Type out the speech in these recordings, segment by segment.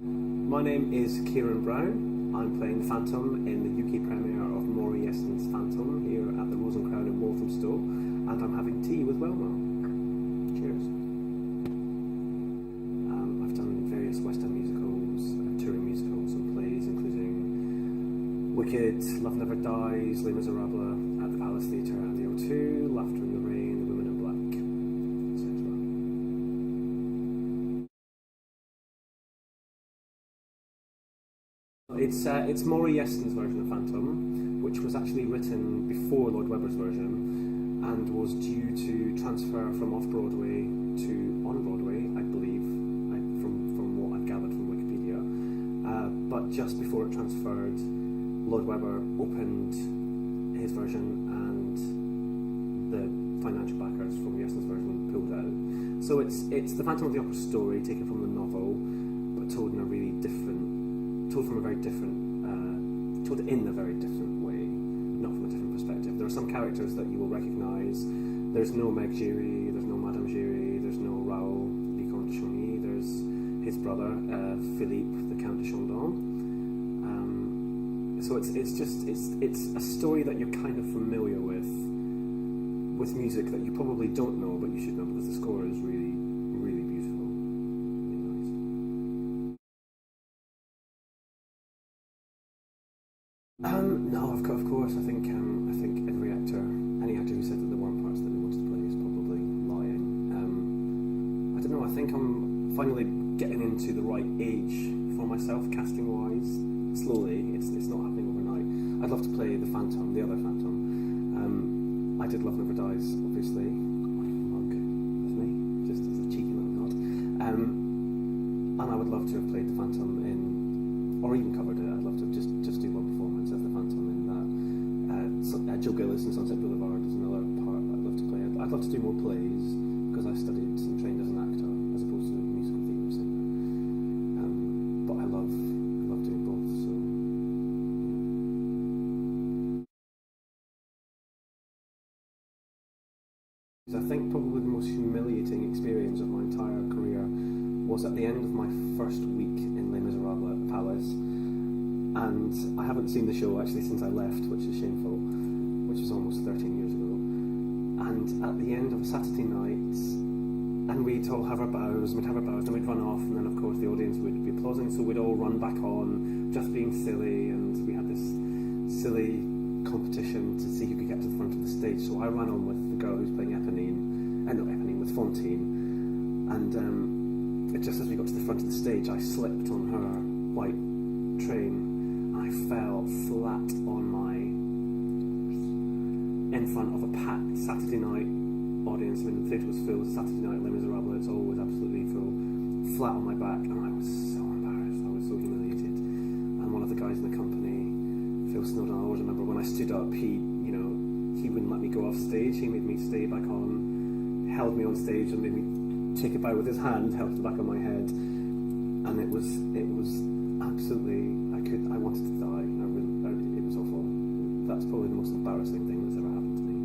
My name is Kieran Brown. I'm playing Phantom in the UK premiere of Maury Yeston's Phantom here at the Rose and Crown in Walthamstow, and I'm having tea with Wilma. Cheers. I've done various West End musicals, touring musicals and plays, including Wicked, Love Never Dies, Les Miserables at the Palace Theatre and the O2, Laughter in the Rain, The Women in Black, etc. It's Maury Yeston's version of Phantom, which was actually written before Lloyd Webbers' version and was due to transfer from off-Broadway to on-Broadway, I believe, from what I've gathered from Wikipedia. But just before it transferred, Lloyd Webber opened his version and the financial backers from Yeston's version pulled out. So it's the Phantom of the Opera story taken from the novel, but told in a really different told in a very different way, not from a different perspective. There are some characters that you will recognise. There's no Meg Giry, there's no Madame Giry, there's no Raoul, Vicomte de Chauny, there's his brother, Philippe, the Count de Chandon. So it's a story that you're kind of familiar with music that you probably don't know, but you should know because the score is really, really beautiful. No, of course. I think every actor, any actor who said that there weren't parts that they wanted to play is probably lying. I don't know. I think I'm finally getting into the right age for myself, casting wise. Slowly, it's not happening overnight. I'd love to play the Phantom, the other Phantom. I did Love Never Dies, obviously. My mug with me, just as a cheeky little nod. And I would love to have played the Phantom in, or even covered it. I'd love to just do one performance as the Phantom in that. Joe Gillis in Sunset Boulevard is another part I'd love to play. I'd love to do more plays because I studied and trained as an actor as opposed to a musical theatre singer. But I love doing both. So. I think probably the most humiliating experience of my entire career was at the end of my first week in Les Miserables at the Palace. And I haven't seen the show actually since I left, which is shameful, which was almost 13 years ago. And at the end of a Saturday night, and we'd all have our bows, and we'd run off, and then of course the audience would be applauding, so we'd all run back on, just being silly, and we had this silly competition to see who could get to the front of the stage. So I ran on with the girl who's playing with Fantine, and just as we got to the front of the stage, I slipped on her white train. I fell flat on in front of a packed Saturday night audience. I mean, the theatre was full. It was Saturday night, Les Miserables, it's always absolutely full. Flat on my back, and I was so embarrassed. I was so humiliated. And one of the guys in the company, Phil Snowden, I always remember when I stood up, he wouldn't let me go off stage. He made me stay back on, held me on stage, and made me take a bow with his hand, held the back of my head, and it was absolutely. I wanted to die. It was awful. That's probably the most embarrassing thing that's ever happened to me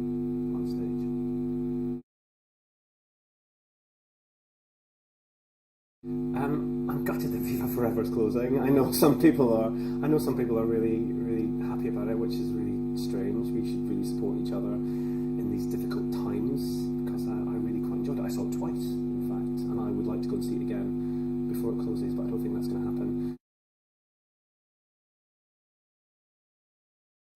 on stage. I'm gutted that Viva Forever is closing. I know some people are really, really happy about it, which is really strange. We should really support each other in these difficult times because I really quite enjoyed it. I saw it twice, in fact, and I would like to go and see it again before it closes, but I don't think that's going to happen.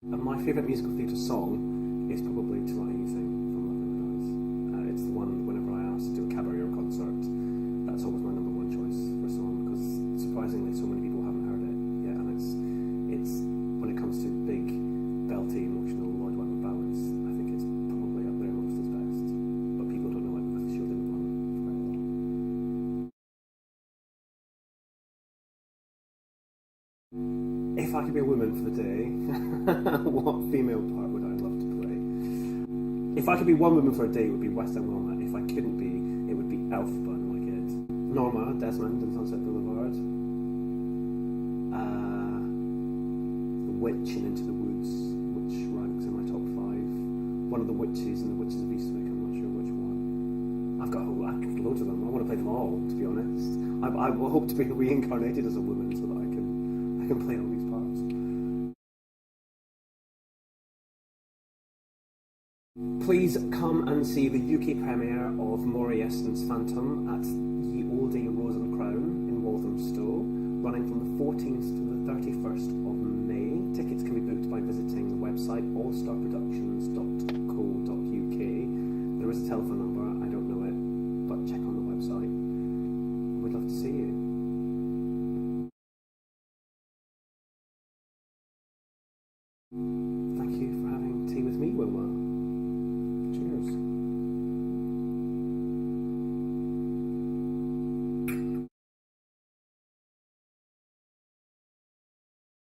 And my favourite musical theatre song is probably Till I Hear You Sing from Love Never Dies. It's the one whenever I ask to do a cabaret or concert, that's always my number one choice for a song because surprisingly so many people haven't heard it yet, and it's when it comes to big, belty, emotional Lloyd Webber ballads, I think it's probably up there amongst his best. But people don't know it because the show didn't run for very long. If I could be a woman for the day, what female part would I love to play? If I could be one woman for a day, it would be West End Wilma. If I couldn't be, it would be Elphaba in Wicked. Norma Desmond in Sunset Boulevard. The Witch in Into the Woods, which ranks in my top 5. One of the witches in the Witches of Eastwick, I'm not sure which one. I've got loads of them. I want to play them all, to be honest. I hope to be reincarnated as a woman so that I can play all these parts. Please come and see the UK premiere of Maury Eston's Phantom at the Olde Rose and Crown in Walthamstow, running from the 14th to the 31st of May. Tickets can be booked by visiting the website allstarproductions.co.uk. There is a telephone number, I don't know it, but check on the website. We'd love to see you. Thank you for having tea with me, Wilma.